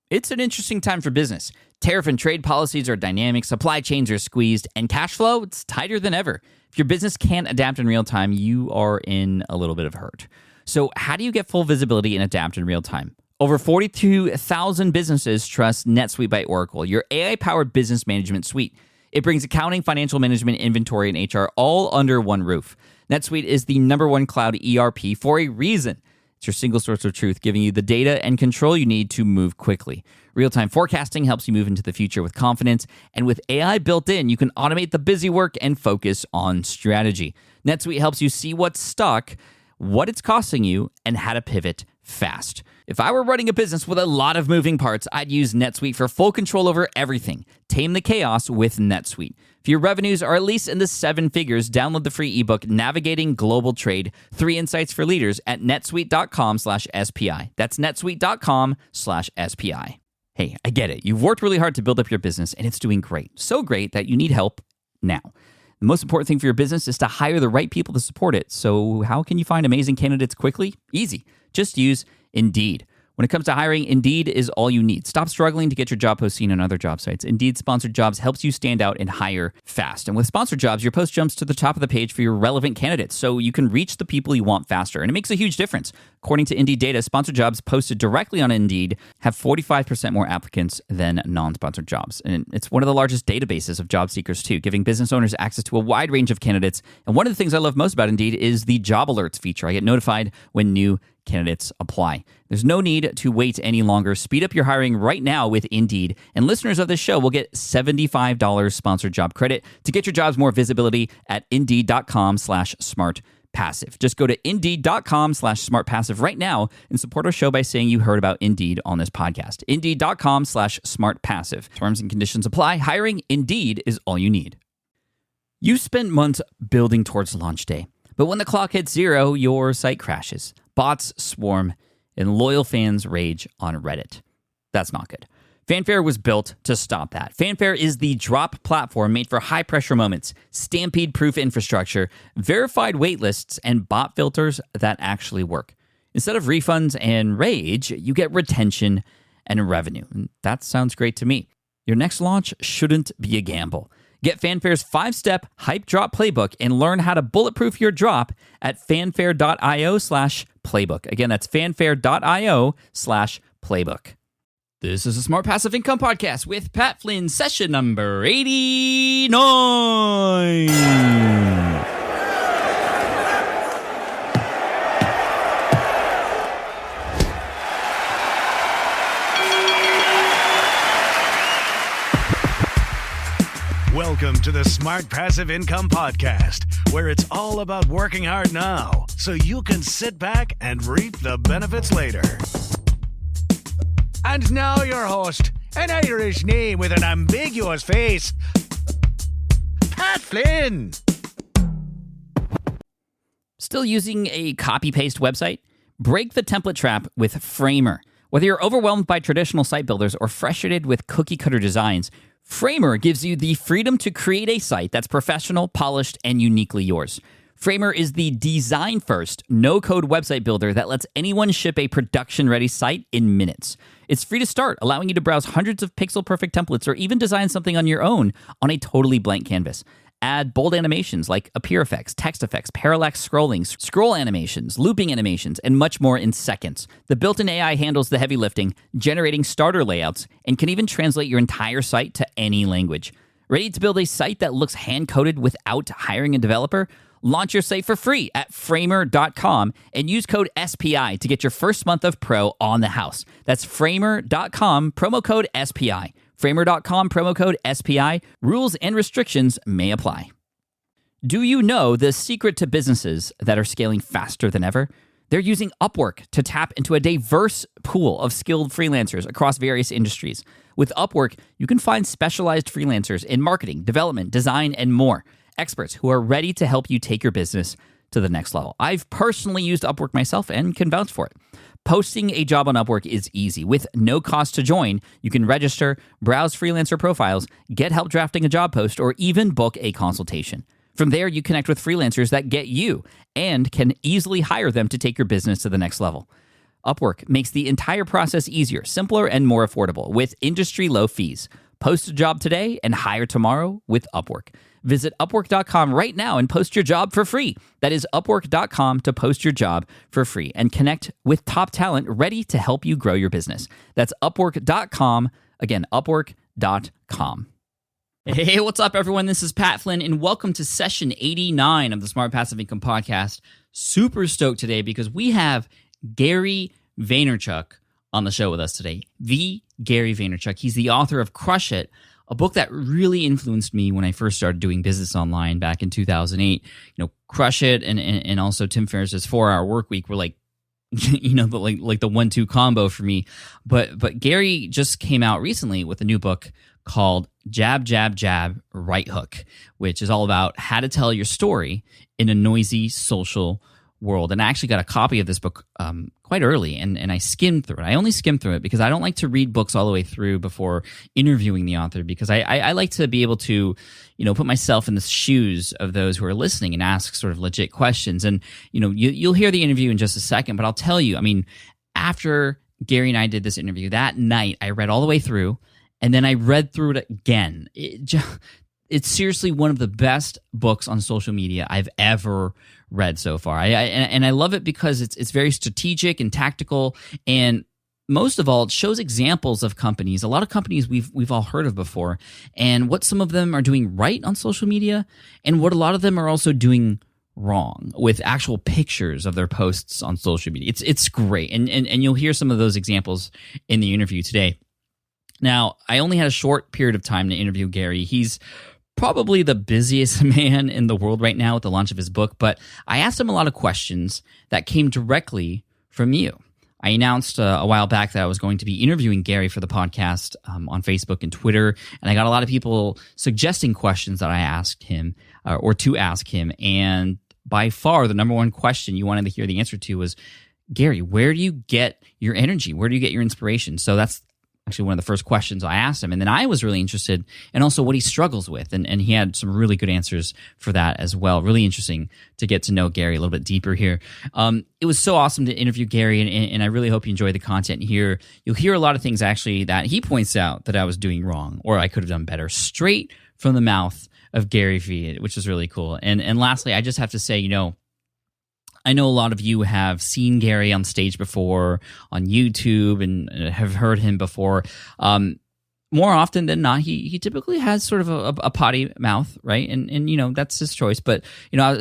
It's an interesting time for business. Tariff and trade policies are dynamic, supply chains are squeezed, and cash flow, it's tighter than ever. If your business can't adapt in real time, you are in a little bit of hurt. So how do you get full visibility and adapt in real time? Over 42,000 businesses trust NetSuite by Oracle, your AI-powered business management suite. It brings accounting, financial management, inventory, and HR all under one roof. NetSuite is the #1 cloud ERP for a reason. It's your single source of truth, giving you the data and control you need to move quickly. Real-time forecasting helps you move into the future with confidence, and with AI built in, you can automate the busy work and focus on strategy. NetSuite helps you see what's stuck, what it's costing you, and how to pivot fast. If I were running a business with a lot of moving parts, I'd use NetSuite for full control over everything. Tame the chaos with NetSuite. If your revenues are at least in the 7 figures, download the free ebook, Navigating Global Trade, 3 Insights for Leaders at netsuite.com/SPI. That's netsuite.com/SPI. Hey, I get it. You've worked really hard to build up your business, and it's doing great. So great that you need help now. The most important thing for your business is to hire the right people to support it. So how can you find amazing candidates quickly? Easy. Just use Indeed. When it comes to hiring, Indeed is all you need. Stop struggling to get your job post seen on other job sites. Indeed Sponsored Jobs helps you stand out and hire fast. And with Sponsored Jobs, your post jumps to the top of the page for your relevant candidates, so you can reach the people you want faster. And it makes a huge difference. According to Indeed data, Sponsored Jobs posted directly on Indeed have 45% more applicants than non-sponsored jobs. And it's one of the largest databases of job seekers, too, giving business owners access to a wide range of candidates. And one of the things I love most about Indeed is the job alerts feature. I get notified when new candidates apply. There's no need to wait any longer. Speed up your hiring right now with Indeed. And listeners of this show will get $75 sponsored job credit to get your jobs more visibility at Indeed.com/smartpassive. Just go to Indeed.com/smartpassive right now and support our show by saying you heard about Indeed on this podcast. Indeed.com/smartpassive. Terms and conditions apply. Hiring Indeed is all you need. You spent months building towards launch day, but when the clock hits 0, your site crashes. Bots swarm, and loyal fans rage on Reddit. That's not good. Fanfare was built to stop that. Fanfare is the drop platform made for high-pressure moments, stampede-proof infrastructure, verified waitlists, and bot filters that actually work. Instead of refunds and rage, you get retention and revenue. And that sounds great to me. Your next launch shouldn't be a gamble. Get Fanfare's 5-step hype drop playbook and learn how to bulletproof your drop at fanfare.io/playbook. Again, that's fanfare.io/playbook. This is a Smart Passive Income Podcast with Pat Flynn, session number 89. Welcome to the Smart Passive Income Podcast, where it's all about working hard now so you can sit back and reap the benefits later. And now your host, an Irish name with an ambiguous face, Pat Flynn. Still using a copy-paste website? Break the template trap with Framer. Whether you're overwhelmed by traditional site builders or frustrated with cookie-cutter designs, Framer gives you the freedom to create a site that's professional, polished, and uniquely yours. Framer is the design-first, no-code website builder that lets anyone ship a production-ready site in minutes. It's free to start, allowing you to browse hundreds of pixel-perfect templates or even design something on your own on a totally blank canvas. Add bold animations like appear effects, text effects, parallax scrolling, scroll animations, looping animations, and much more in seconds. The built-in AI handles the heavy lifting, generating starter layouts, and can even translate your entire site to any language. Ready to build a site that looks hand-coded without hiring a developer? Launch your site for free at framer.com and use code SPI to get your first month of pro on the house. That's framer.com, promo code SPI. Framer.com, promo code SPI. Rules and restrictions may apply. Do you know the secret to businesses that are scaling faster than ever? They're using Upwork to tap into a diverse pool of skilled freelancers across various industries. With Upwork, you can find specialized freelancers in marketing, development, design, and more. Experts who are ready to help you take your business to the next level. I've personally used Upwork myself and can vouch for it. Posting a job on Upwork is easy. With no cost to join, you can register, browse freelancer profiles, get help drafting a job post, or even book a consultation. From there, you connect with freelancers that get you and can easily hire them to take your business to the next level. Upwork makes the entire process easier, simpler, and more affordable with industry-low fees. Post a job today and hire tomorrow with Upwork. Visit Upwork.com right now and post your job for free. That is Upwork.com to post your job for free and connect with top talent ready to help you grow your business. That's Upwork.com. Again, Upwork.com. Hey, what's up, everyone? This is Pat Flynn, and welcome to session 89 of the Smart Passive Income Podcast. Super stoked today because we have Gary Vaynerchuk on the show with us today. The Gary Vaynerchuk. He's the author of Crush It, a book that really influenced me when I first started doing business online back in 2008. Crush It and also Tim Ferriss's 4-Hour Workweek were like, like the 1-2 combo for me. But Gary just came out recently with a new book called Jab, Jab, Jab, Right Hook, which is all about how to tell your story in a noisy social world. And I actually got a copy of this book quite early, and I skimmed through it. I only skimmed through it because I don't like to read books all the way through before interviewing the author, because I like to be able to, put myself in the shoes of those who are listening and ask sort of legit questions. And, you'll hear the interview in just a second, but I'll tell you, after Gary and I did this interview, that night I read all the way through, and then I read through it again. It's seriously one of the best books on social media I've ever read so far. I love it because it's very strategic and tactical, and most of all, it shows examples of companies, a lot of companies we've all heard of before, and what some of them are doing right on social media, and what a lot of them are also doing wrong with actual pictures of their posts on social media. It's great, and you'll hear some of those examples in the interview today. Now, I only had a short period of time to interview Gary. He's probably the busiest man in the world right now with the launch of his book, but I asked him a lot of questions that came directly from you. I announced a while back that I was going to be interviewing Gary for the podcast on Facebook and Twitter, and I got a lot of people suggesting questions that I asked him or to ask him, and by far the number one question you wanted to hear the answer to was, Gary, where do you get your energy? Where do you get your inspiration? So that's actually one of the first questions I asked him. And then I was really interested in also what he struggles with. And he had some really good answers for that as well. Really interesting to get to know Gary a little bit deeper here. It was so awesome to interview Gary, and I really hope you enjoy the content here. You'll hear a lot of things actually that he points out that I was doing wrong or I could have done better, straight from the mouth of Gary Vee, which is really cool. And lastly, I just have to say, I know a lot of you have seen Gary on stage before on YouTube and have heard him before. More often than not, he typically has sort of a potty mouth, right? And that's his choice. But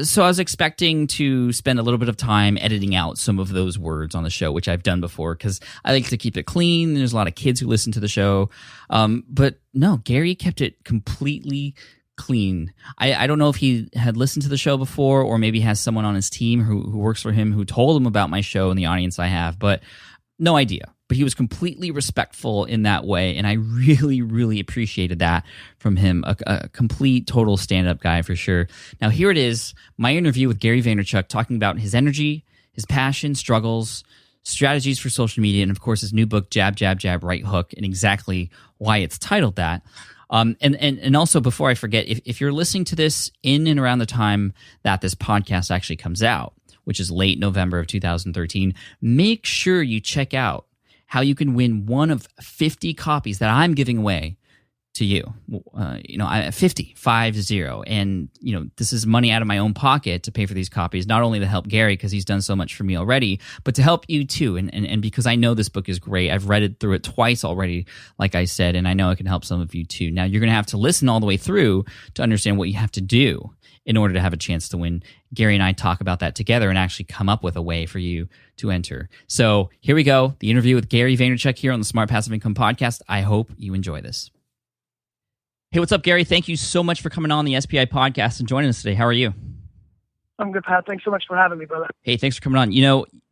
so I was expecting to spend a little bit of time editing out some of those words on the show, which I've done before because I like to keep it clean. There's a lot of kids who listen to the show, but no, Gary kept it completely clean. I don't know if he had listened to the show before, or maybe has someone on his team who works for him who told him about my show and the audience I have, but no idea. But he was completely respectful in that way, and I really, really appreciated that from him. A complete, total stand-up guy for sure. Now here it is, my interview with Gary Vaynerchuk, talking about his energy, his passion, struggles, strategies for social media, and of course his new book, Jab, Jab, Jab, Right Hook, and exactly why it's titled that. And also, before I forget, if you're listening to this in and around the time that this podcast actually comes out, which is late November of 2013, make sure you check out how you can win one of 50 copies that I'm giving away to you. 50, and this is money out of my own pocket to pay for these copies, not only to help Gary because he's done so much for me already, but to help you too. And because I know this book is great, I've read it through it twice already, like I said, and I know it can help some of you too. Now you're going to have to listen all the way through to understand what you have to do in order to have a chance to win. Gary and I talk about that together and actually come up with a way for you to enter. So here we go, the interview with Gary Vaynerchuk here on the Smart Passive Income Podcast. I hope you enjoy this. Hey, what's up, Gary? Thank you so much for coming on the SPI podcast and joining us today. How are you? I'm good, Pat. Thanks so much for having me, brother. Hey, thanks for coming on.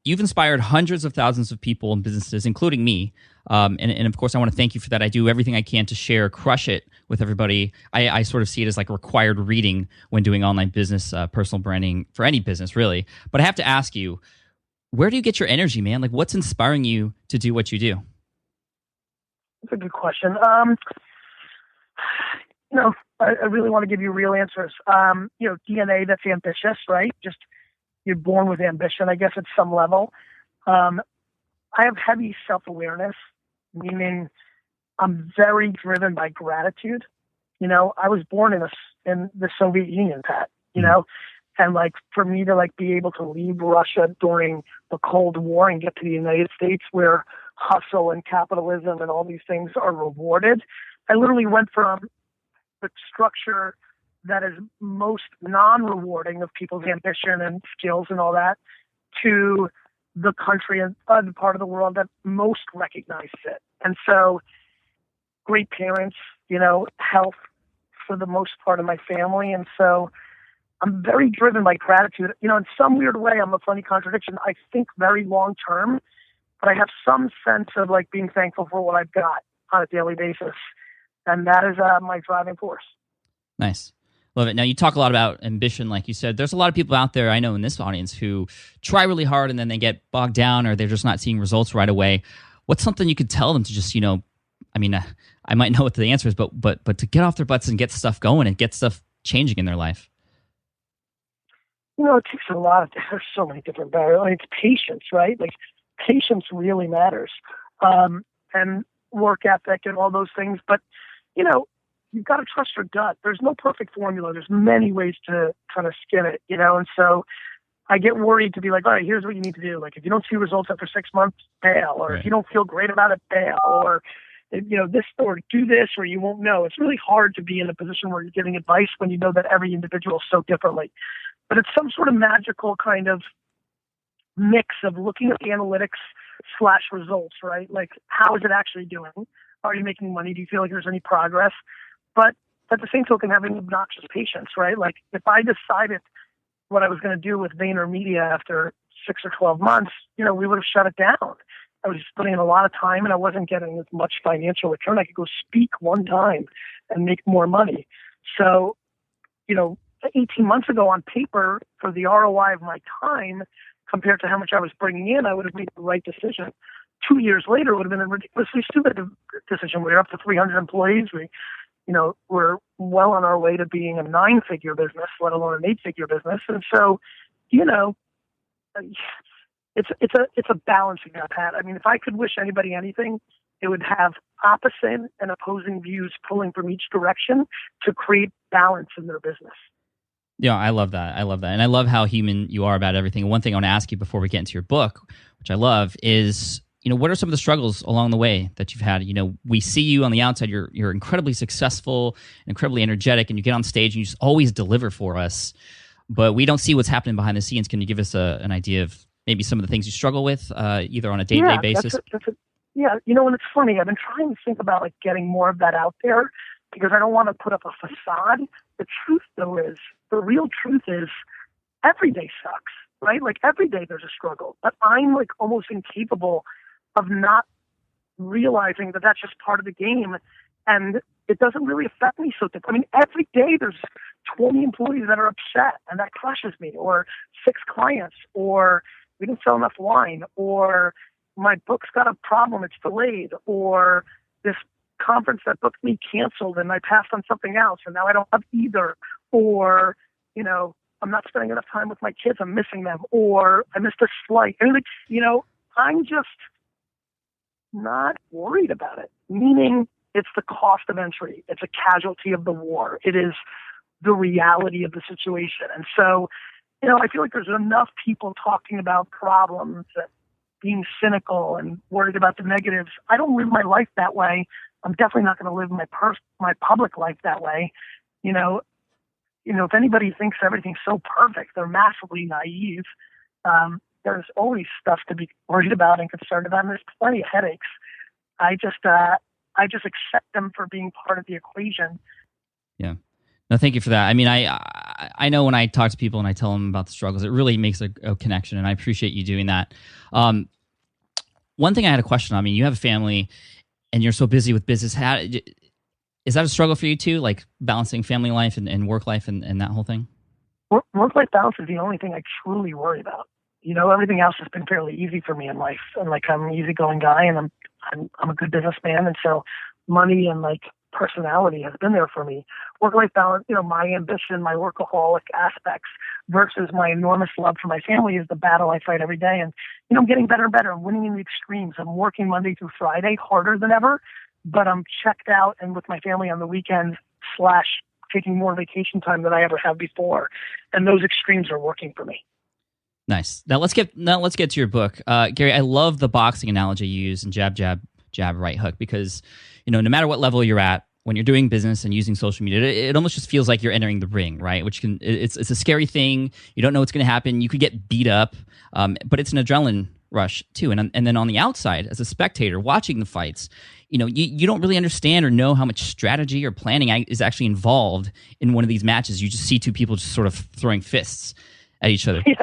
You've inspired hundreds of thousands of people and businesses, including me. And of course, I want to thank you for that. I do everything I can to share Crush It with everybody. I sort of see it as like required reading when doing online business, personal branding for any business, really. But I have to ask you, where do you get your energy, man? Like, what's inspiring you to do what you do? That's a good question. I really want to give you real answers. DNA that's ambitious, right? Just you're born with ambition, I guess, at some level. I have heavy self-awareness, meaning I'm very driven by gratitude. I was born in the Soviet Union, Pat, and like for me to like be able to leave Russia during the Cold War and get to the United States where hustle and capitalism and all these things are rewarded. I literally went from the structure that is most non-rewarding of people's ambition and skills and all that to the country and the part of the world that most recognizes it. And so great parents, health for the most part of my family. And so I'm very driven by gratitude. In some weird way, I'm a funny contradiction. I think very long term, but I have some sense of like being thankful for what I've got on a daily basis. And that is my driving force. Nice. Love it. Now, you talk a lot about ambition, like you said. There's a lot of people out there, I know in this audience, who try really hard and then they get bogged down or they're just not seeing results right away. What's something you could tell them to just, I might know what the answer is, but to get off their butts and get stuff going and get stuff changing in their life? It takes a lot of, there's so many different barriers. It's patience, right? Like patience really matters. And work ethic and all those things. But, you've got to trust your gut. There's no perfect formula. There's many ways to kind of skin it, and so I get worried to be like, all right, here's what you need to do. Like if you don't see results after 6 months, bail, or if you don't feel great about it, bail, or, this, or do this, or you won't know. It's really hard to be in a position where you're giving advice when you know that every individual is so differently. But it's some sort of magical kind of mix of looking at the analytics / results, right? Like how is it actually doing? Are you making money? Do you feel like there's any progress? But at the same token, having obnoxious patience, right? Like if I decided what I was going to do with VaynerMedia after 6 or 12 months, we would have shut it down. I was putting in a lot of time and I wasn't getting as much financial return. I could go speak one time and make more money. So, 18 months ago on paper for the ROI of my time compared to how much I was bringing in, I would have made the right decision. 2 years later, it would have been a ridiculously stupid decision. We're up to 300 employees. We're well on our way to being a 9-figure business, let alone an 8-figure business. And so, it's a balancing act, Pat. I mean, if I could wish anybody anything, it would have opposite and opposing views pulling from each direction to create balance in their business. Yeah, I love that. And I love how human you are about everything. One thing I want to ask you before we get into your book, which I love, is what are some of the struggles along the way that you've had? We see you on the outside, you're incredibly successful, incredibly energetic, and you get on stage and you just always deliver for us. But we don't see what's happening behind the scenes. Can you give us an idea of maybe some of the things you struggle with, either on a day-to-day basis? Yeah, and it's funny. I've been trying to think about like getting more of that out there because I don't want to put up a facade. The truth, though, is the real truth is every day sucks, right? Like every day there's a struggle, but I'm like almost incapable of not realizing that that's just part of the game, and it doesn't really affect me so much. I mean, every day there's 20 employees that are upset, and that crushes me, or 6 clients, or we didn't sell enough wine, or my book's got a problem, it's delayed, or this conference that booked me canceled and I passed on something else and now I don't have either, or, I'm not spending enough time with my kids, I'm missing them, or I missed a flight. And I'm just not worried about it, meaning it's the cost of entry. It's a casualty of the war. It is the reality of the situation. And so, I feel like there's enough people talking about problems and being cynical and worried about the negatives. I don't live my life that way. I'm definitely not going to live my public life that way. If anybody thinks everything's so perfect, they're massively naive. There's always stuff to be worried about and concerned about, and there's plenty of headaches. I just accept them for being part of the equation. Yeah. No, thank you for that. I mean, I know when I talk to people and I tell them about the struggles, it really makes a connection, and I appreciate you doing that. One thing I had a question on, I mean, you have a family, and you're so busy with business. Is that a struggle for you too, like balancing family life and work life and that whole thing? Work-life balance is the only thing I truly worry about. Everything else has been fairly easy for me in life, and like I'm an easygoing guy, and I'm a good businessman, and so money and like personality has been there for me. Work-life balance, my ambition, my workaholic aspects versus my enormous love for my family is the battle I fight every day. And, I'm getting better and better. I'm winning in the extremes. I'm working Monday through Friday harder than ever, but I'm checked out and with my family on the weekends / taking more vacation time than I ever have before. And those extremes are working for me. Nice. Now let's get to your book. Gary, I love the boxing analogy you use in jab, jab, jab, right hook, because, no matter what level you're at, when you're doing business and using social media, it almost just feels like you're entering the ring, right? It's a scary thing. You don't know what's going to happen. You could get beat up, but it's an adrenaline rush too. And then on the outside, as a spectator watching the fights, you don't really understand or know how much strategy or planning is actually involved in one of these matches. You just see two people just sort of throwing fists at each other. Yeah.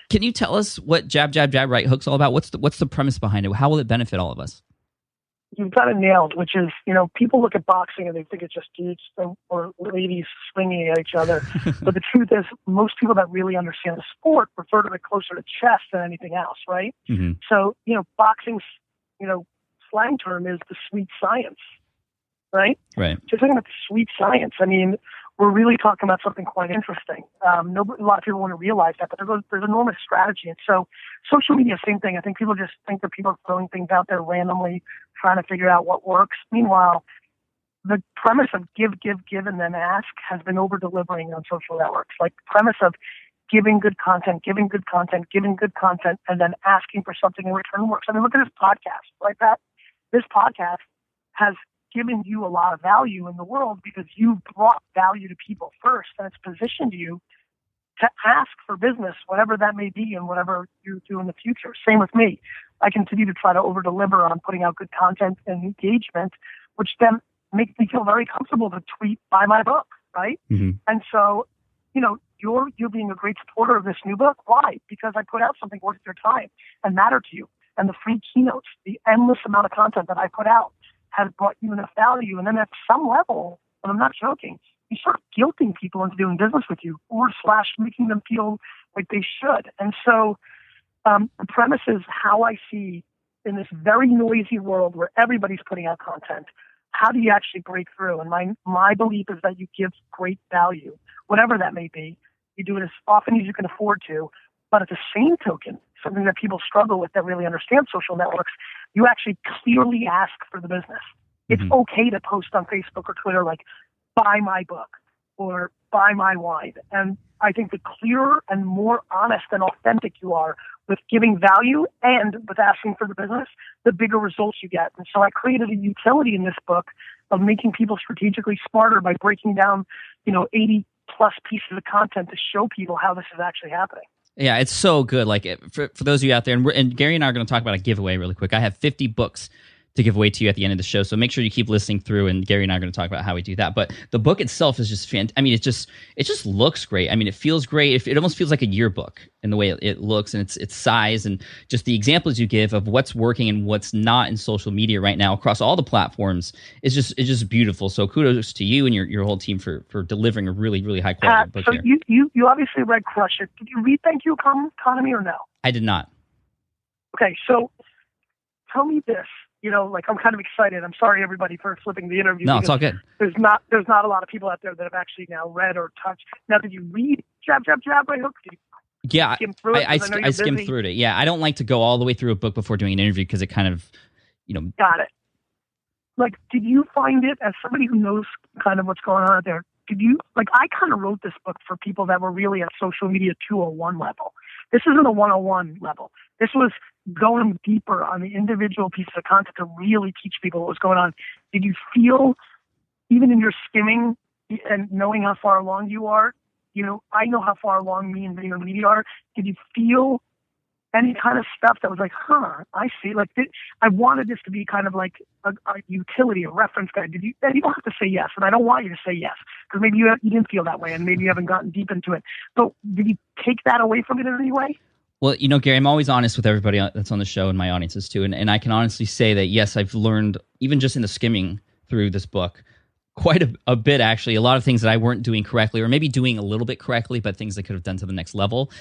Can you tell us what jab, jab, jab, right hook's all about? What's the premise behind it? How will it benefit all of us? You've got it nailed, which is, people look at boxing and they think it's just dudes or ladies swinging at each other. But the truth is, most people that really understand the sport refer to it closer to chess than anything else, right? Mm-hmm. So, boxing's, slang term is the sweet science, right? Right. Just talking about the sweet science. I mean, we're really talking about something quite interesting. A lot of people want to realize that, but there's enormous strategy. And so social media, same thing. I think people just think that people are throwing things out there randomly, trying to figure out what works. Meanwhile, the premise of give, and then ask has been over-delivering on social networks. Like the premise of giving good content, and then asking for something in return works. I mean, look at this podcast, right, Pat? This podcast has given you a lot of value in the world because you brought value to people first, and it's positioned you to ask for business, whatever that may be and whatever you do in the future. Same with me. I continue to try to over-deliver on putting out good content and engagement, which then makes me feel very comfortable to tweet buy my book, right? Mm-hmm. And so, you're being a great supporter of this new book. Why? Because I put out something worth your time and matter to you. And the free keynotes, the endless amount of content that I put out has brought you enough value. And then at some level, and I'm not joking, you start guilting people into doing business with you / making them feel like they should. And so the premise is how I see in this very noisy world where everybody's putting out content, how do you actually break through? And my belief is that you give great value, whatever that may be. You do it as often as you can afford to, but at the same token, something that people struggle with that really understand social networks, you actually clearly ask for the business. It's okay to post on Facebook or Twitter like, buy my book or buy my wine. And I think the clearer and more honest and authentic you are with giving value and with asking for the business, the bigger results you get. And so I created a utility in this book of making people strategically smarter by breaking down, 80 plus pieces of content to show people how this is actually happening. Yeah, it's so good. Like for those of you out there, and Gary and I are going to talk about a giveaway really quick. I have 50 books to give away to you at the end of the show, so make sure you keep listening through. And Gary and I are going to talk about how we do that. But the book itself is just fantastic. I mean, it just looks great. I mean, it feels great. It almost feels like a yearbook in the way it looks and its size and just the examples you give of what's working and what's not in social media right now across all the platforms is just beautiful. So kudos to you and your whole team for delivering a really, really high quality book here. You obviously read Crush It. Did you read Thank You Economy or no? I did not. Okay, so tell me this. I'm kind of excited. I'm sorry, everybody, for flipping the interview. No, it's all good. There's not a lot of people out there that have actually now read or touched. Now, did you read Jab, Jab, Jab, Right Hook? Did you Yeah, skim through it? I skimmed through it. Yeah, I don't like to go all the way through a book before doing an interview because it kind of, Got it. Like, did you find it, as somebody who knows kind of what's going on out there, I kind of wrote this book for people that were really at social media 201 level. This isn't a 101 level. This was going deeper on the individual pieces of content to really teach people what was going on. Did you feel, even in your skimming and knowing how far along you are, I know how far along me and Vaynermedia are. Did you feel any kind of stuff that was like, I see. Like, I wanted this to be kind of like a utility, a reference guide. You don't have to say yes, and I don't want you to say yes, because maybe you didn't feel that way, and maybe you haven't gotten deep into it. But did you take that away from it in any way? Well, Gary, I'm always honest with everybody that's on the show and my audiences too, and I can honestly say that, yes, I've learned, even just in the skimming through this book, quite a bit, actually. A lot of things that I weren't doing correctly, or maybe doing a little bit correctly, but things I could have done to the next level.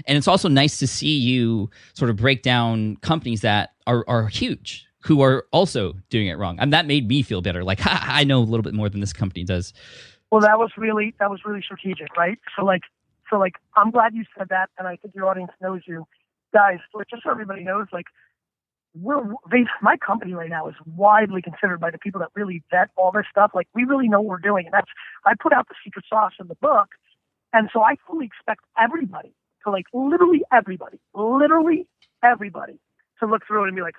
And it's also nice to see you sort of break down companies that are huge, who are also doing it wrong. And that made me feel better. Like, I know a little bit more than this company does. Well, that was really strategic, right? So I'm glad you said that, and I think your audience knows you guys. Like, just so everybody knows, like, my company right now is widely considered by the people that really vet all this stuff. Like, we really know what we're doing, and I put out the secret sauce in the book, and so I fully expect everybody to, like, literally everybody to look through it and be like,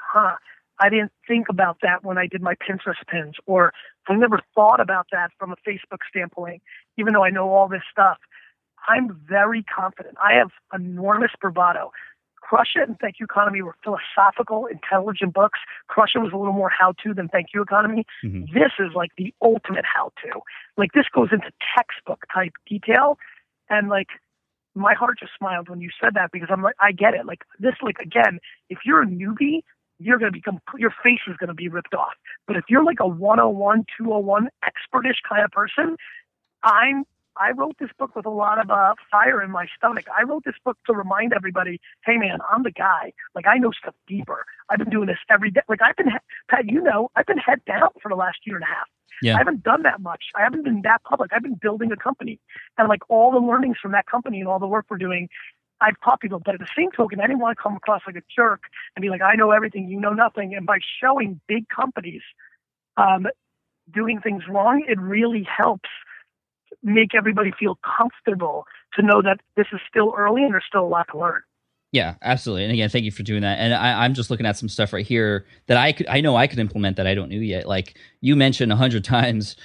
I didn't think about that when I did my Pinterest pins, or I never thought about that from a Facebook standpoint, even though I know all this stuff. I'm very confident. I have enormous bravado. Crush It and Thank You Economy were philosophical, intelligent books. Crush It was a little more how-to than Thank You Economy. Mm-hmm. This is like the ultimate how-to. Like, this goes into textbook type detail, and like, my heart just smiled when you said that, because I'm like, I get it. Like, this, like, again, if you're a newbie, you're going to become, your face is going to be ripped off. But if you're like a 101, 201 expertish kind of person, I wrote this book with a lot of fire in my stomach. I wrote this book to remind everybody, hey man, I'm the guy. Like, I know stuff deeper. I've been doing this every day. Like, Pat, I've been head down for the last year and a half. Yeah. I haven't done that much. I haven't been that public. I've been building a company, and like, all the learnings from that company and all the work we're doing, I've taught people. But at the same token, I didn't want to come across like a jerk and be like, I know everything, you know nothing. And by showing big companies doing things wrong, it really helps make everybody feel comfortable to know that this is still early and there's still a lot to learn. Yeah, absolutely. And again, thank you for doing that. And I'm just looking at some stuff right here that I know I could implement that I don't know yet. Like, you mentioned 100 times,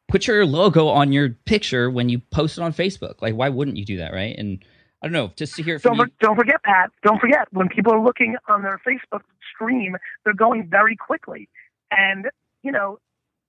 put your logo on your picture when you post it on Facebook. Like, why wouldn't you do that, right? And I don't know, just to hear it from you. Don't forget, Pat. Don't forget, when people are looking on their Facebook stream, they're going very quickly. And,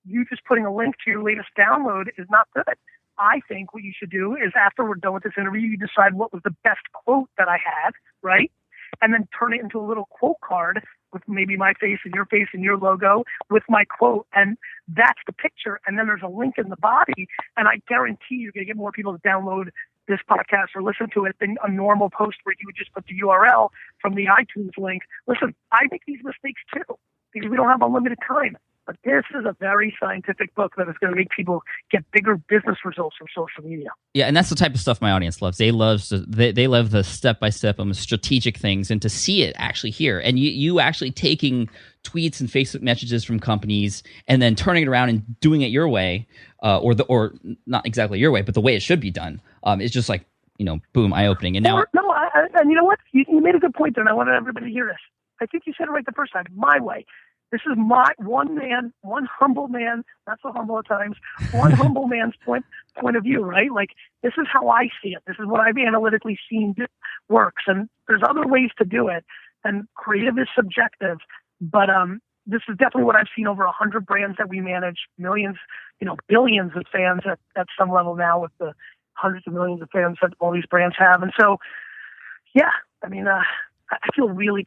you just putting a link to your latest download is not good. I think what you should do is, after we're done with this interview, you decide what was the best quote that I had, right? And then turn it into a little quote card with maybe my face and your logo with my quote. And that's the picture. And then there's a link in the body. And I guarantee you're going to get more people to download this podcast or listen to it than a normal post where you would just put the URL from the iTunes link. Listen, I make these mistakes too, because we don't have unlimited time. But this is a very scientific book that is going to make people get bigger business results from social media. Yeah, and that's the type of stuff my audience loves. They love the step-by-step strategic things, and to see it actually here. And you actually taking tweets and Facebook messages from companies and then turning it around and doing it your way, or not exactly your way, but the way it should be done. It's just like, boom, eye-opening. And now, and you know what? You made a good point there, and I wanted everybody to hear this. I think you said it right the first time. My way. This is my one humble man, not so humble at times, one humble man's point of view, right? Like, this is how I see it. This is what I've analytically seen works. And there's other ways to do it. And creative is subjective. But this is definitely what I've seen over 100 brands that we manage, millions, billions of fans at some level now, with the hundreds of millions of fans that all these brands have. And so, yeah, I mean, I feel really,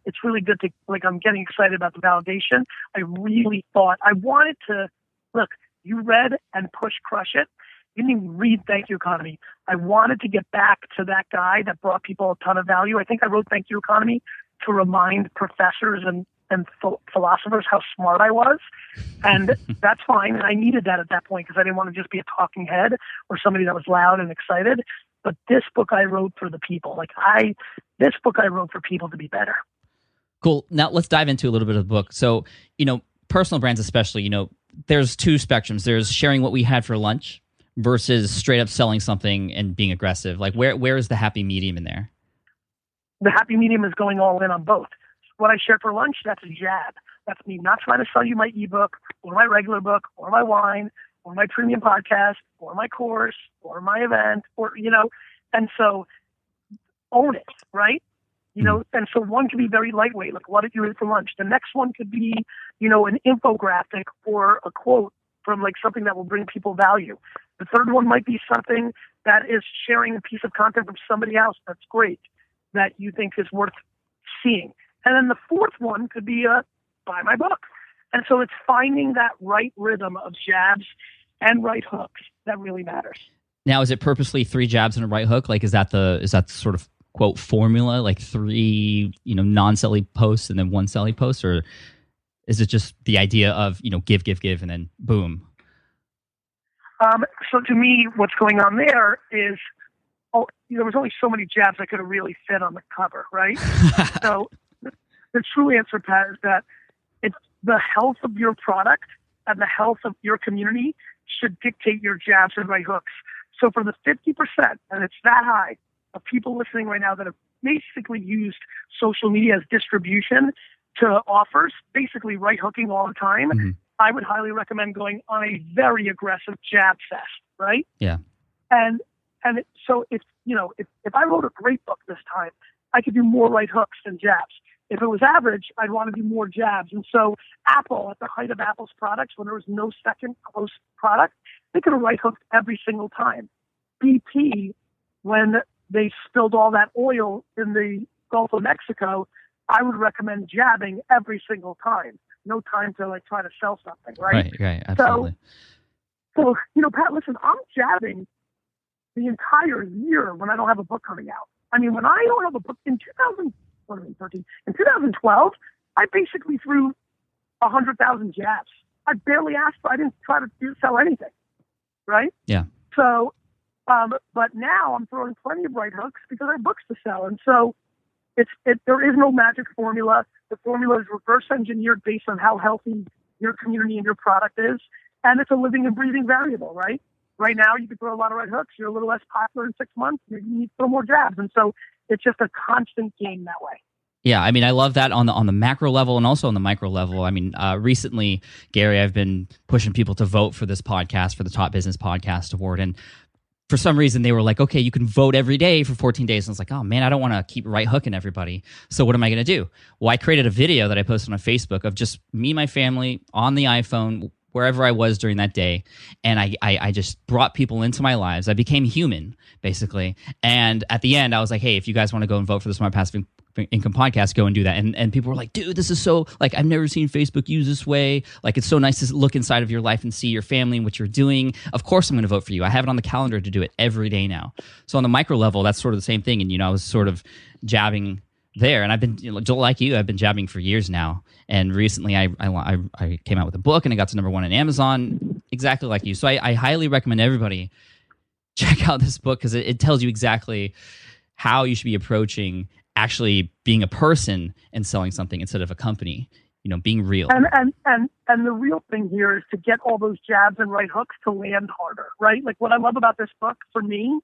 it's really good to, like, I'm getting excited about the validation. I really thought I wanted to, look, you read and Crush It. You didn't even read Thank You Economy. I wanted to get back to that guy that brought people a ton of value. I think I wrote Thank You Economy to remind professors and philosophers how smart I was. And that's fine. And I needed that at that point, because I didn't want to just be a talking head or somebody that was loud and excited. But this book I wrote for the people. This book I wrote for people to be better. Cool. Now let's dive into a little bit of the book. So, personal brands especially, there's two spectrums. There's sharing what we had for lunch versus straight up selling something and being aggressive. Like, where is the happy medium in there? The happy medium is going all in on both. What I shared for lunch, that's a jab. That's me not trying to sell you my ebook or my regular book or my wine or my premium podcast or my course or my event, or, and so own it, right? And so one could be very lightweight, like, what did you eat for lunch? The next one could be, an infographic or a quote from, like, something that will bring people value. The third one might be something that is sharing a piece of content from somebody else that's great, that you think is worth seeing. And then the fourth one could be buy my book. And so it's finding that right rhythm of jabs and right hooks that really matters. Now, is it purposely 3 jabs and a right hook? Like, is that sort of quote formula, like 3, non-selling posts and then 1 selling post, or is it just the idea of, give, and then boom? So to me, what's going on there is, there was only so many jabs I could have really fit on the cover, right? So the true answer, Pat, is that it's the health of your product and the health of your community should dictate your jabs and right hooks. So for the 50%, and it's that high, of people listening right now that have basically used social media as distribution to offers, basically right hooking all the time, Mm-hmm. I would highly recommend going on a very aggressive jab fest, right? Yeah. So if I wrote a great book this time, I could do more right hooks than jabs. If it was average, I'd want to do more jabs. And so Apple, at the height of Apple's products, when there was no second close product, they could have right hooked every single time. BP, when they spilled all that oil in the Gulf of Mexico, I would recommend jabbing every single time. No time to try to sell something, right? Right, absolutely. So Pat, listen, I'm jabbing the entire year when I don't have a book coming out. I mean, when I don't have a book in 2012, I basically threw 100,000 jabs. I barely asked for, I didn't try to sell anything, right? Yeah. So, but now I'm throwing plenty of right hooks because I have books to sell. And so there is no magic formula. The formula is reverse engineered based on how healthy your community and your product is. And it's a living and breathing variable, right? Right now, you could throw a lot of right hooks. You're a little less popular in 6 months. You need to throw more jabs. And so it's just a constant game that way. Yeah, I mean, I love that on the macro level and also on the micro level. I mean, recently, Gary, I've been pushing people to vote for this podcast, for the Top Business Podcast Award. And for some reason, they were like, okay, you can vote every day for 14 days. And I was like, oh, man, I don't want to keep right hooking everybody. So what am I going to do? Well, I created a video that I posted on Facebook of just me and my family on the iPhone, wherever I was during that day. And I just brought people into my lives. I became human, basically. And at the end, I was like, hey, if you guys want to go and vote for the Smart Passive Income Podcast, go and do that. And people were like, dude, this is so, I've never seen Facebook used this way. It's so nice to look inside of your life and see your family and what you're doing. Of course I'm going to vote for you. I have it on the calendar to do it every day now. So on the micro level, that's sort of the same thing. And, I was sort of jabbing there. And I've been, like you, I've been jabbing for years now. And recently I came out with a book and I got to #1 on Amazon, exactly like you. So I highly recommend everybody check out this book because it tells you exactly how you should be approaching actually being a person and selling something instead of a company, being real. And the real thing here is to get all those jabs and right hooks to land harder, right? What I love about this book for me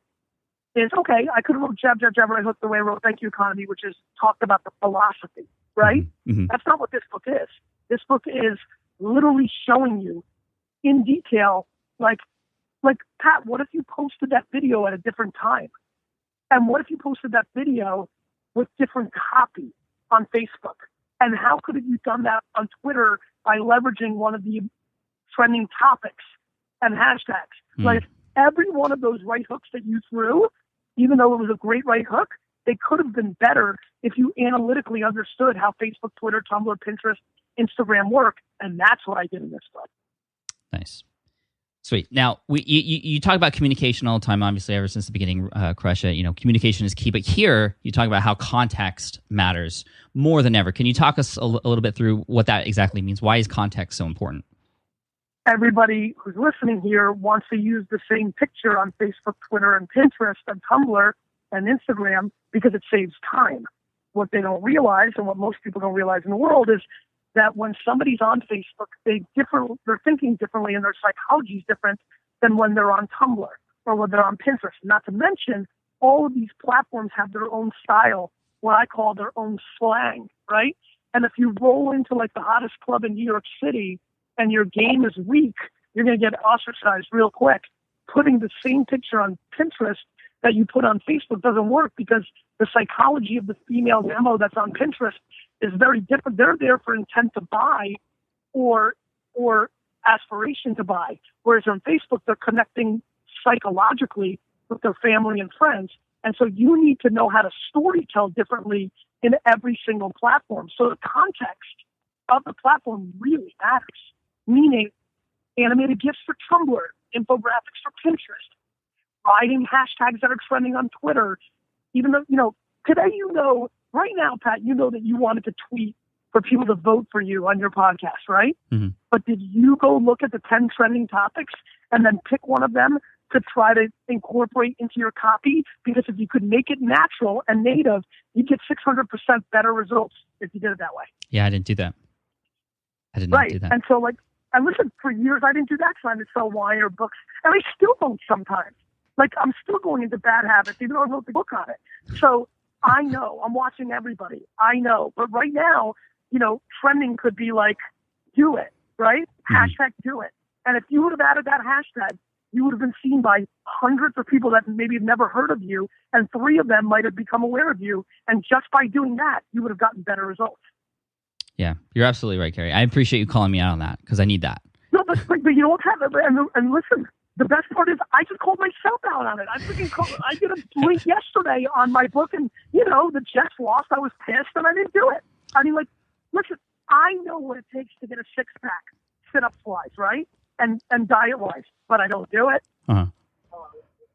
is, okay, I could have wrote jab, right hook the way I wrote Thank You Economy, which is talked about the philosophy, right? Mm-hmm. That's not what this book is. This book is literally showing you in detail, like Pat, what if you posted that video at a different time? And what if you posted that video with different copy on Facebook? And how could have you done that on Twitter by leveraging one of the trending topics and hashtags? Every one of those right hooks that you threw, even though it was a great right hook, they could have been better if you analytically understood how Facebook, Twitter, Tumblr, Pinterest, Instagram work. And that's what I did in this book. Nice. Sweet. Now, you talk about communication all the time, obviously, ever since the beginning, Krusha. Communication is key. But here, you talk about how context matters more than ever. Can you talk us a little bit through what that exactly means? Why is context so important? Everybody who's listening here wants to use the same picture on Facebook, Twitter, and Pinterest, and Tumblr, and Instagram because it saves time. What they don't realize, and what most people don't realize in the world, is that when somebody's on Facebook, they're thinking differently and their psychology is different than when they're on Tumblr or when they're on Pinterest. Not to mention, all of these platforms have their own style, what I call their own slang, right? And if you roll into the hottest club in New York City and your game is weak, you're going to get ostracized real quick. Putting the same picture on Pinterest that you put on Facebook doesn't work because the psychology of the female demo that's on Pinterest is very different. They're there for intent to buy or aspiration to buy. Whereas on Facebook, they're connecting psychologically with their family and friends. And so you need to know how to storytell differently in every single platform. So the context of the platform really matters, meaning animated GIFs for Tumblr, infographics for Pinterest, writing hashtags that are trending on Twitter. Even though, today, right now, Pat, that you wanted to tweet for people to vote for you on your podcast, right? Mm-hmm. But did you go look at the 10 trending topics and then pick one of them to try to incorporate into your copy? Because if you could make it natural and native, you'd get 600% better results if you did it that way. Yeah, I didn't do that. I did not do that. And so, and listen, for years I didn't do that, trying to sell wine or books. And I still don't sometimes. I'm still going into bad habits, even though I wrote the book on it. So I know, I'm watching everybody. I know. But right now, trending could be do it, right? Mm-hmm. Hashtag do it. And if you would have added that hashtag, you would have been seen by hundreds of people that maybe have never heard of you, and 3 of them might have become aware of you. And just by doing that, you would have gotten better results. Yeah, you're absolutely right, Gary. I appreciate you calling me out on that because I need that. No, but you don't have it. And listen, the best part is I just called myself out on it. I did a link yesterday on my book, and the Jets lost. I was pissed, and I didn't do it. I mean, listen, I know what it takes to get a 6-pack, sit-ups wise, right, and diet wise, but I don't do it. Uh-huh.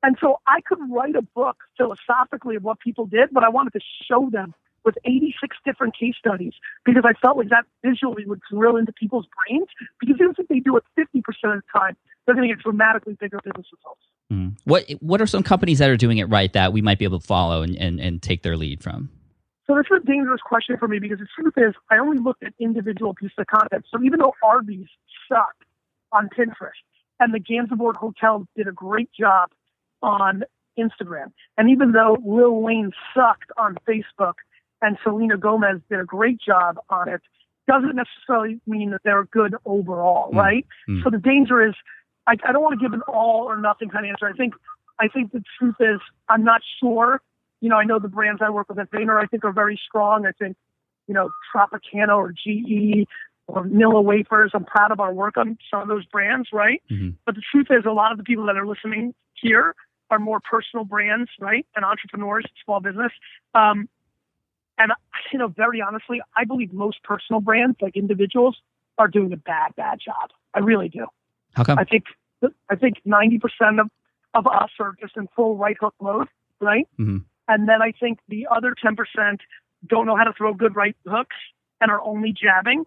And so I could write a book philosophically of what people did, but I wanted to show them with 86 different case studies because I felt like that visually would drill into people's brains. Because even if they do it 50% of the time, they're going to get dramatically bigger business results. Mm. What are some companies that are doing it right that we might be able to follow and take their lead from? So this is a dangerous question for me because the truth is I only looked at individual pieces of content. So even though Arby's sucked on Pinterest and the Gansevoort Hotel did a great job on Instagram, and even though Lil Wayne sucked on Facebook and Selena Gomez did a great job on it, doesn't necessarily mean that they're good overall, right? Mm. So the danger is I don't want to give an all or nothing kind of answer. I think the truth is I'm not sure. I know the brands I work with at Vayner I think are very strong. I think, Tropicana or GE or Nilla Wafers, I'm proud of our work on some of those brands, right? Mm-hmm. But the truth is a lot of the people that are listening here are more personal brands, right? And entrepreneurs, small business. And, very honestly, I believe most personal brands, like individuals, are doing a bad job. I really do. How come? I think 90% of us are just in full right hook mode, right? Mm-hmm. And then I think the other 10% don't know how to throw good right hooks and are only jabbing.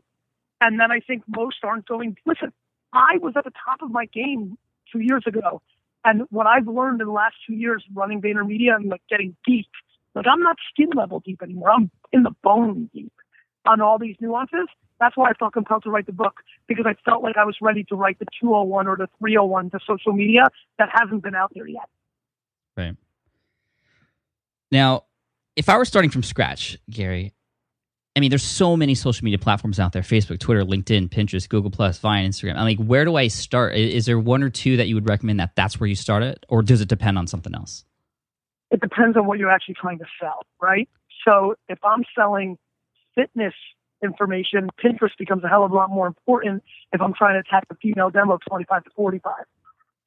And then I think most aren't going, listen, I was at the top of my game 2 years ago. And what I've learned in the last 2 years running VaynerMedia and getting deep, I'm not skin level deep anymore. I'm in the bone deep on all these nuances. That's why I felt compelled to write the book, because I felt like I was ready to write the 201 or the 301 to social media that hasn't been out there yet. Right. Now, if I were starting from scratch, Gary, there's so many social media platforms out there: Facebook, Twitter, LinkedIn, Pinterest, Google+, Vine, Instagram. Where do I start? Is there one or two that you would recommend that's where you start it? Or does it depend on something else? It depends on what you're actually trying to sell, right? So if I'm selling fitness information, Pinterest becomes a hell of a lot more important if I'm trying to attack the female demo of 25 to 45.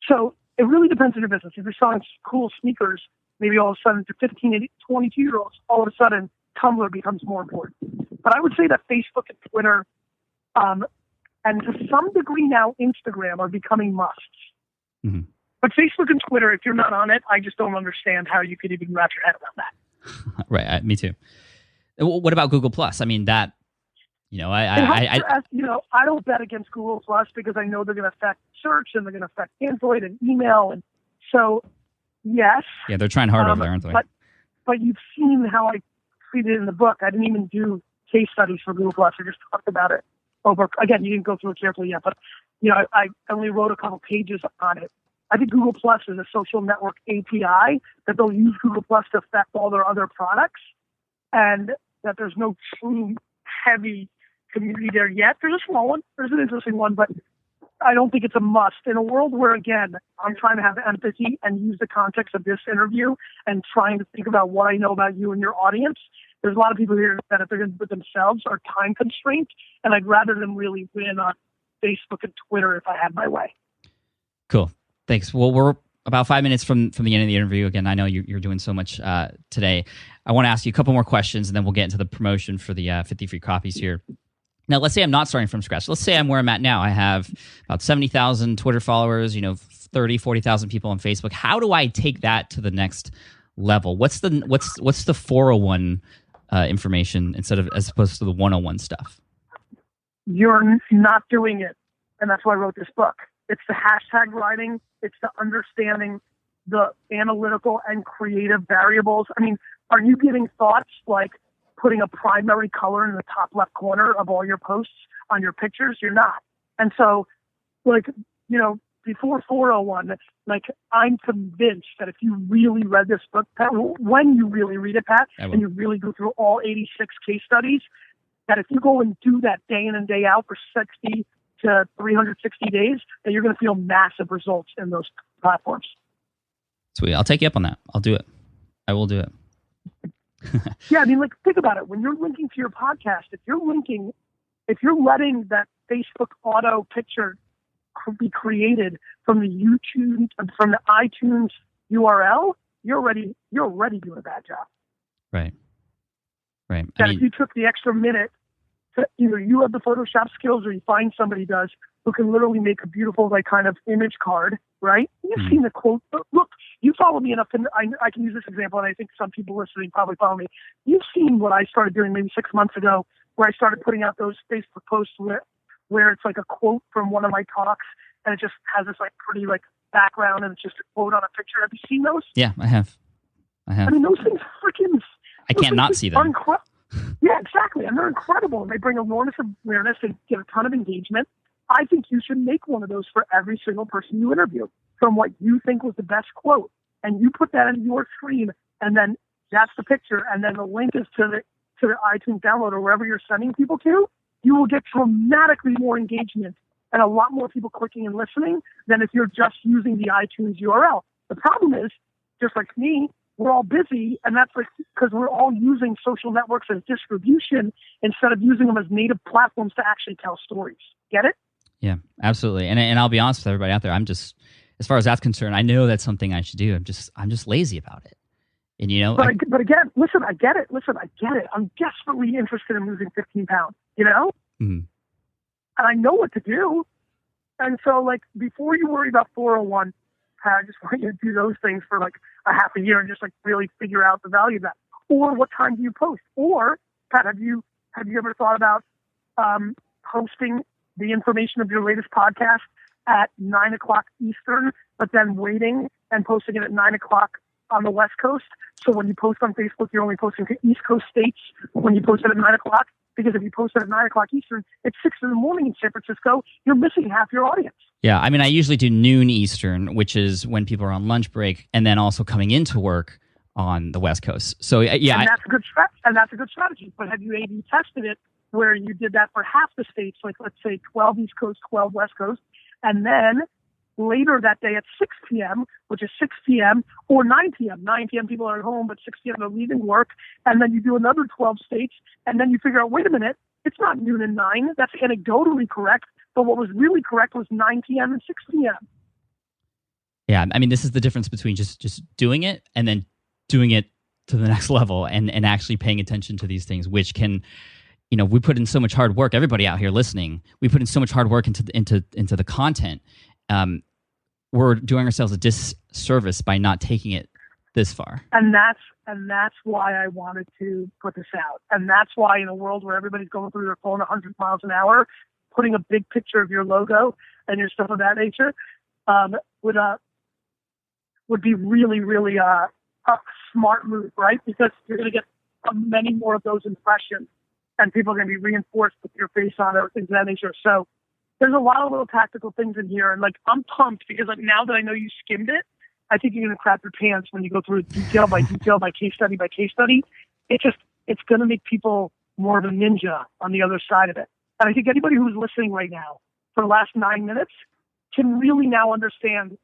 So it really depends on your business. If you're selling cool sneakers, maybe all of a sudden to 15, 22-year-olds, all of a sudden Tumblr becomes more important. But I would say that Facebook and Twitter, and to some degree now Instagram, are becoming musts. Mm-hmm. But Facebook and Twitter, if you're not on it, I just don't understand how you could even wrap your head around that. Right, me too. What about Google+? I don't bet against Google+ because I know they're going to affect search and they're going to affect Android and email. And so, yes. Yeah, they're trying hard over there, aren't they? But you've seen how I treated it in the book. I didn't even do case studies for Google+. I just talked about it over. Again, you didn't go through it carefully yet, but I only wrote a couple pages on it. I think Google+ is a social network API that they'll use Google+ to affect all their other products, and that there's no true heavy community there yet. There's a small one. There's an interesting one, but I don't think it's a must. In a world where, again, I'm trying to have empathy and use the context of this interview and trying to think about what I know about you and your audience, there's a lot of people here that if they're going to do it themselves are time constrained, and I'd rather them really win on Facebook and Twitter if I had my way. Cool. Thanks. Well, we're about 5 minutes from the end of the interview. Again, I know you're doing so much today. I want to ask you a couple more questions, and then we'll get into the promotion for the 50 free copies here. Now, let's say I'm not starting from scratch. Let's say I'm where I'm at now. I have about 70,000 Twitter followers, 30, 40,000 people on Facebook. How do I take that to the next level. What's the 401 information as opposed to the 101 stuff? You're not doing it, and that's why I wrote this book. It's the hashtag writing. It's the understanding the analytical and creative variables. I mean, are you giving thoughts like putting a primary color in the top left corner of all your posts on your pictures? You're not. And so, like, you know, before 401, like, I'm convinced that if you really read this book, Pat, when you really read it, Pat, and you really go through all 86 case studies, that if you go and do that day in and day out for 60 to 360 days, that you're going to feel massive results in those platforms. Sweet. I'll take you up on that. I'll do it. I will do it. Yeah, I mean, like, think about it. When you're linking to your podcast, if you're letting that Facebook auto picture be created from the YouTube, from the iTunes URL, you're already doing a bad job. Right. That if you took the extra minute to either you have the Photoshop skills or you find somebody does who can literally make a beautiful, like, kind of image card, right? You've seen the quote. Look, you follow me enough, and I can use this example, and I think some people listening probably follow me. You've seen what I started doing maybe 6 months ago, where I started putting out those Facebook posts where it's like a quote from one of my talks, and it just has this, like, pretty, like, background, and it's just a quote on a picture. Have you seen those? Yeah, I have. I mean, those things freaking... I can't not see them. Yeah, exactly. And they're incredible. And they bring enormous awareness and get a ton of engagement. I think you should make one of those for every single person you interview from what you think was the best quote. And you put that on your screen, and then that's the picture. And then the link is to the iTunes download or wherever you're sending people to. You will get dramatically more engagement and a lot more people clicking and listening than if you're just using the iTunes URL. The problem is, just like me, we're all busy, and that's like because we're all using social networks as distribution instead of using them as native platforms to actually tell stories. Get it? Yeah, absolutely. And I'll be honest with everybody out there. I'm just, as far as that's concerned, I know that's something I should do. I'm just lazy about it. And you know, but again, listen, I get it. I'm desperately interested in losing 15 pounds. You know, and I know what to do. And so, like, before you worry about 401. I just want you to do those things for like a half a year and just like really figure out the value of that. Or what time do you post? Or, Pat, have you ever thought about posting the information of your latest podcast at 9:00 Eastern, but then waiting and posting it at 9:00 on the West Coast? So when you post on Facebook, you're only posting to East Coast states when you post it at 9:00. Because if you post it at 9:00 Eastern, it's 6 in the morning in San Francisco. You're missing half your audience. Yeah, I mean, I usually do noon Eastern, which is when people are on lunch break, and then also coming into work on the West Coast. So yeah, and that's a good strategy. But have you A/B tested it where you did that for half the states, like let's say 12 East Coast, 12 West Coast, and then later that day at 6 p.m., which is 6 p.m. or 9 p.m. 9 p.m. people are at home, but 6 p.m. they're leaving work, and then you do another 12 states, and then you figure out, wait a minute, it's not noon and 9. That's anecdotally correct, but what was really correct was 9 p.m. and 6 p.m. Yeah, I mean, this is the difference between just doing it and then doing it to the next level and actually paying attention to these things, which can, you know, we put in so much hard work. Everybody out here listening, we put in so much hard work into the content. We're doing ourselves a disservice by not taking it this far. And that's why I wanted to put this out. And that's why, in a world where everybody's going through their phone 100 miles an hour, putting a big picture of your logo and your stuff of that nature would be really, really a smart move, right? Because you're going to get many more of those impressions, and people are going to be reinforced with your face on it, things of that nature. So there's a lot of little tactical things in here, and like I'm pumped because like now that I know you skimmed it, I think you're going to crap your pants when you go through it detail by detail, by case study by case study. It's going to make people more of a ninja on the other side of it. And I think anybody who's listening right now for the last 9 minutes can really now understand,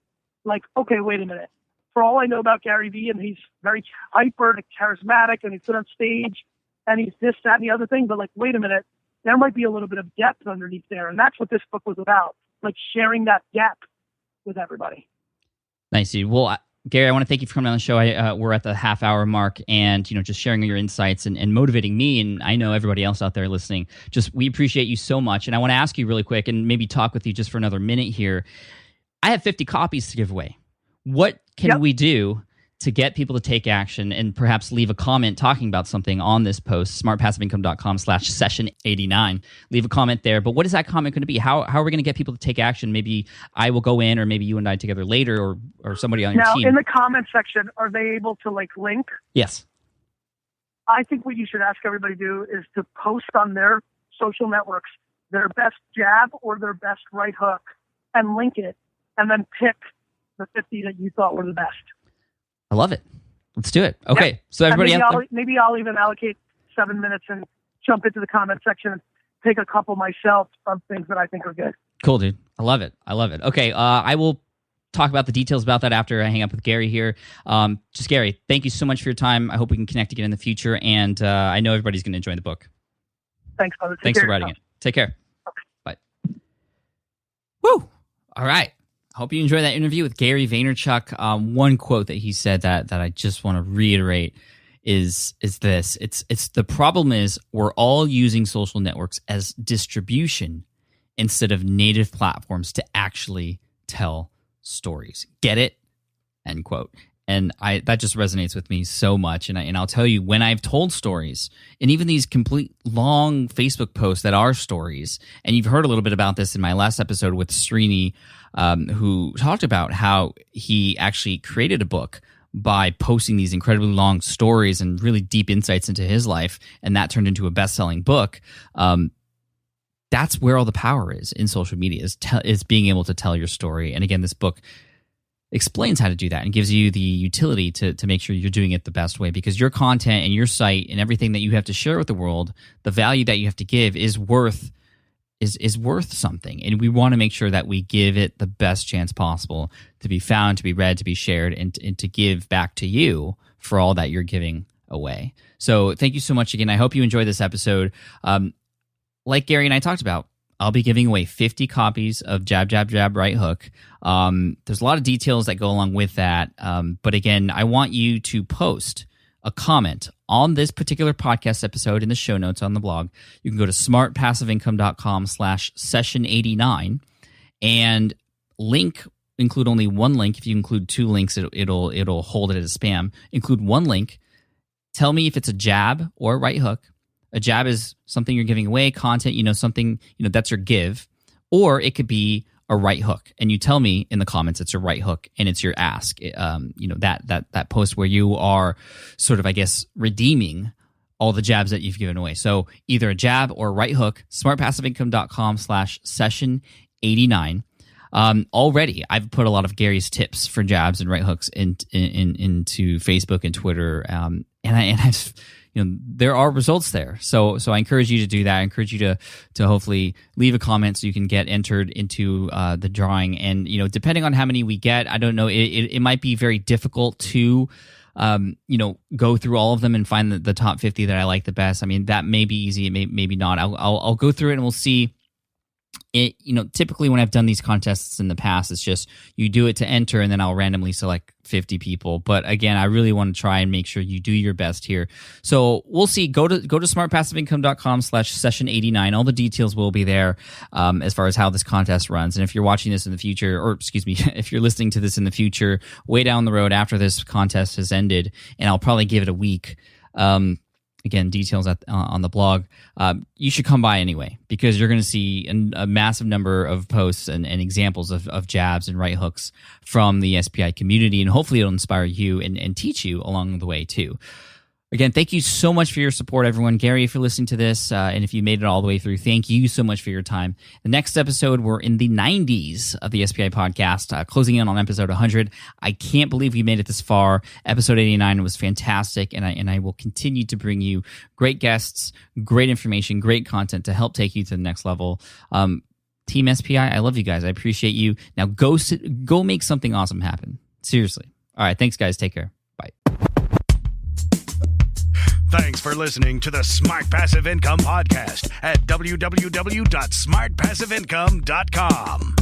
like, okay, wait a minute. For all I know about Gary Vee, and he's very hyper and charismatic, and he's good on stage, and he's this, that, and the other thing, but like, wait a minute. There might be a little bit of depth underneath there. And that's what this book was about, like sharing that depth with everybody. Nice, dude. Well, Gary, I want to thank you for coming on the show. We're at the half-hour mark, and, you know, just sharing your insights and motivating me, and I know everybody else out there listening. We appreciate you so much. And I want to ask you really quick and maybe talk with you just for another minute here. I have 50 copies to give away. What can we do to get people to take action and perhaps leave a comment talking about something on this post, smartpassiveincome.com/session89. Leave a comment there. But what is that comment going to be? How are we going to get people to take action? Maybe I will go in, or maybe you and I together later, or somebody on your team. Now, in the comment section, are they able to link? Yes. I think what you should ask everybody to do is to post on their social networks their best jab or their best right hook and link it, and then pick the 50 that you thought were the best. I love it. Let's do it. Okay. Yep. So everybody maybe I'll even allocate 7 minutes and jump into the comment section and take a couple myself of things that I think are good. Cool, dude. I love it. Okay. I will talk about the details about that after I hang up with Gary here. Just Gary, thank you so much for your time. I hope we can connect again in the future. And I know everybody's going to enjoy the book. Thanks, brother. Thanks for writing it. Take care. Okay. Bye. Woo. All right. Hope you enjoyed that interview with Gary Vaynerchuk. One quote that he said that I just want to reiterate is this. It's the problem is we're all using social networks as distribution instead of native platforms to actually tell stories. Get it? End quote. And that just resonates with me so much. And I'll tell you, when I've told stories, and even these complete long Facebook posts that are stories, and you've heard a little bit about this in my last episode with Srini, who talked about how he actually created a book by posting these incredibly long stories and really deep insights into his life, and that turned into a best-selling book. That's where all the power is in social media, is being able to tell your story. And again, this book explains how to do that and gives you the utility to make sure you're doing it the best way, because your content and your site and everything that you have to share with the world, the value that you have to give is worth something. And we want to make sure that we give it the best chance possible to be found, to be read, to be shared, and to give back to you for all that you're giving away. So thank you so much again. I hope you enjoyed this episode. Like Gary and I talked about, I'll be giving away 50 copies of Jab, Jab, Jab, Right Hook. There's a lot of details that go along with that. But again, I want you to post a comment on this particular podcast episode in the show notes on the blog. You can go to smartpassiveincome.com/session89 and include only one link. If you include two links, it'll hold it as spam. Include one link. Tell me if it's a jab or a right hook. A jab is something you're giving away, content, something, that's your give. Or it could be a right hook. And you tell me in the comments it's a right hook and it's your ask. That post where you are sort of, I guess, redeeming all the jabs that you've given away. So either a jab or a right hook, smartpassiveincome.com/session89. Already, I've put a lot of Gary's tips for jabs and right hooks into Facebook and Twitter. And I've there are results there. So I encourage you to do that. I encourage you to hopefully leave a comment so you can get entered into the drawing. And, depending on how many we get, I don't know, it might be very difficult to, go through all of them and find the top 50 that I like the best. I mean, that may be easy. It maybe not. I'll go through it and we'll see. Typically when I've done these contests in the past, it's just you do it to enter and then I'll randomly select 50 people. But again, I really want to try and make sure you do your best here. So we'll see. Go to smartpassiveincome.com/session89. All the details will be there as far as how this contest runs. And if you're watching this in the future, or excuse me, if you're listening to this in the future, way down the road after this contest has ended, and I'll probably give it a week. Again, details on the blog. You should come by anyway, because you're going to see a massive number of posts and examples of jabs and right hooks from the SPI community, and hopefully it'll inspire you and teach you along the way too. Again, thank you so much for your support, everyone. Gary, if you're listening to this, and if you made it all the way through, thank you so much for your time. The next episode, we're in the 90s of the SPI podcast, closing in on episode 100. I can't believe we made it this far. Episode 89 was fantastic, and I will continue to bring you great guests, great information, great content to help take you to the next level. Team SPI, I love you guys. I appreciate you. Now go make something awesome happen. Seriously. All right, thanks, guys. Take care. Bye. Thanks for listening to the Smart Passive Income Podcast at www.smartpassiveincome.com.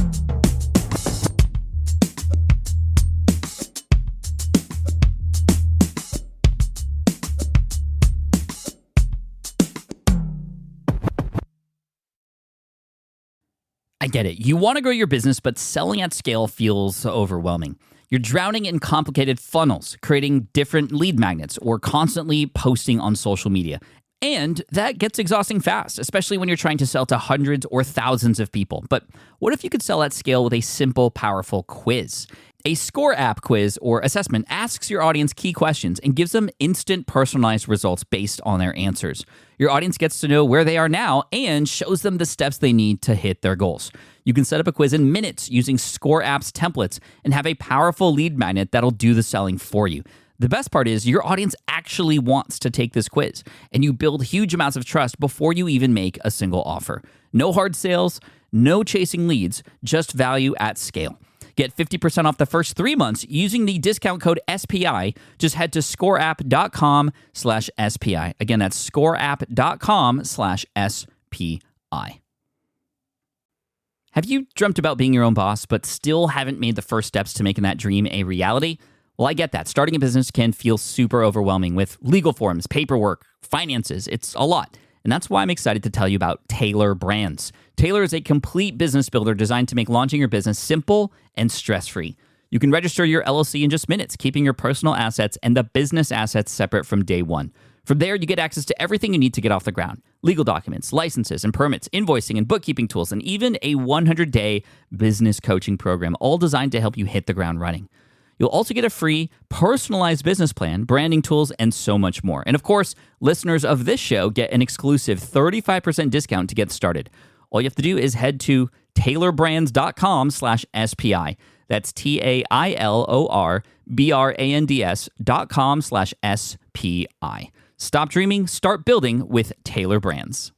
I get it. You want to grow your business, but selling at scale feels overwhelming. You're drowning in complicated funnels, creating different lead magnets, or constantly posting on social media. And that gets exhausting fast, especially when you're trying to sell to hundreds or thousands of people. But what if you could sell at scale with a simple, powerful quiz? A score app quiz or assessment asks your audience key questions and gives them instant personalized results based on their answers. Your audience gets to know where they are now and shows them the steps they need to hit their goals. You can set up a quiz in minutes using Score App's templates and have a powerful lead magnet that'll do the selling for you. The best part is your audience actually wants to take this quiz, and you build huge amounts of trust before you even make a single offer. No hard sales, no chasing leads, just value at scale. Get 50% off the first 3 months using the discount code SPI. Just head to scoreapp.com/SPI. Again, that's scoreapp.com/SPI. Have you dreamt about being your own boss, but still haven't made the first steps to making that dream a reality? Well, I get that. Starting a business can feel super overwhelming with legal forms, paperwork, finances. It's a lot. And that's why I'm excited to tell you about Taylor Brands. Taylor is a complete business builder designed to make launching your business simple and stress-free. You can register your LLC in just minutes, keeping your personal assets and the business assets separate from day one. From there, you get access to everything you need to get off the ground. Legal documents, licenses and permits, invoicing and bookkeeping tools, and even a 100-day business coaching program, all designed to help you hit the ground running. You'll also get a free, personalized business plan, branding tools, and so much more. And of course, listeners of this show get an exclusive 35% discount to get started. All you have to do is head to taylorbrands.com/SPI. That's TAILORBRANDS.com/SPI. Stop dreaming, start building with Taylor Brands.